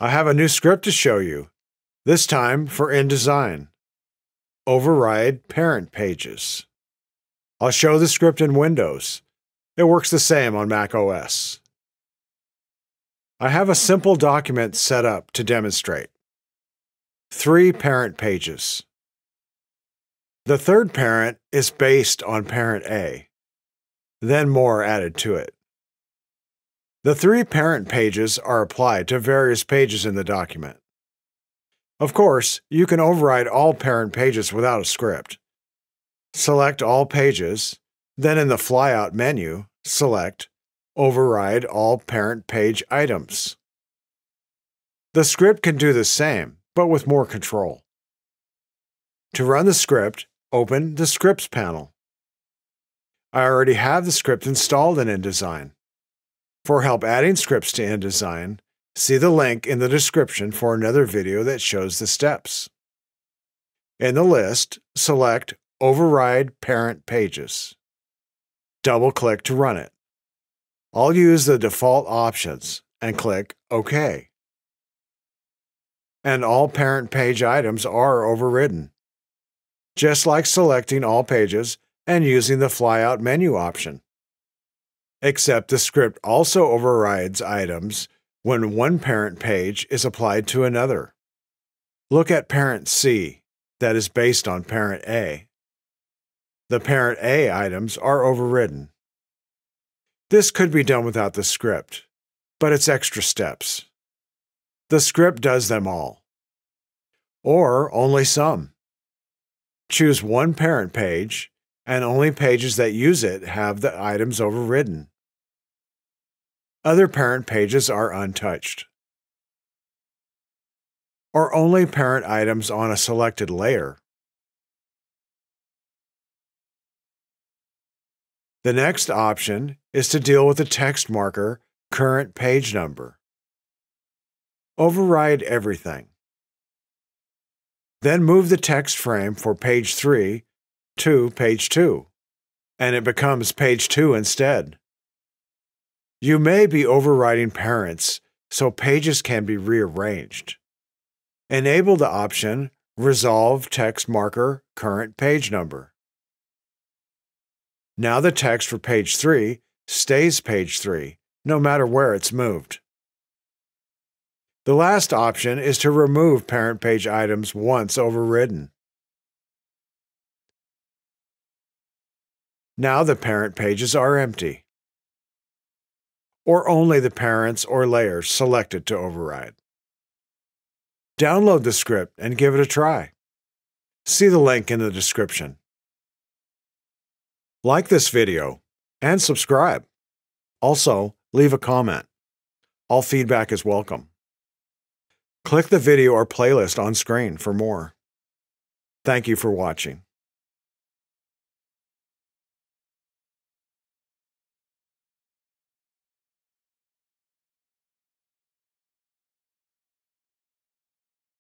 I have a new script to show you, this time for InDesign. Override parent pages. I'll show the script in Windows. It works the same on Mac OS. I have a simple document set up to demonstrate. 3 parent pages. The third parent is based on parent A, then more added to it. The 3 parent pages are applied to various pages in the document. Of course, you can override all parent pages without a script. Select all pages, then in the flyout menu, select Override all parent page items. The script can do the same, but with more control. To run the script, open the Scripts panel. I already have the script installed in InDesign. For help adding scripts to InDesign, see the link in the description for another video that shows the steps. In the list, select Override Parent Pages. Double-click to run it. I'll use the default options and click OK. And all parent page items are overridden, just like selecting all pages and using the flyout menu option. Except the script also overrides items when one parent page is applied to another. Look at parent C, that is based on parent A. The parent A items are overridden. This could be done without the script, but it's extra steps. The script does them all, or only some. Choose one parent page, and only pages that use it have the items overridden. Other parent pages are untouched. Or only parent items on a selected layer. The next option is to deal with the text marker Current Page Number. Override everything. Then move the text frame for page 3 to page 2, and it becomes page 2 instead. You may be overriding parents, so pages can be rearranged. Enable the option Resolve Text Marker Current Page Number. Now the text for page 3 stays page 3, no matter where it's moved. The last option is to remove parent page items once overridden. Now the parent pages are empty, or only the parents or layers selected to override. Download the script and give it a try. See the link in the description. Like this video and subscribe. Also, leave a comment. All feedback is welcome. Click the video or playlist on screen for more. Thank you for watching.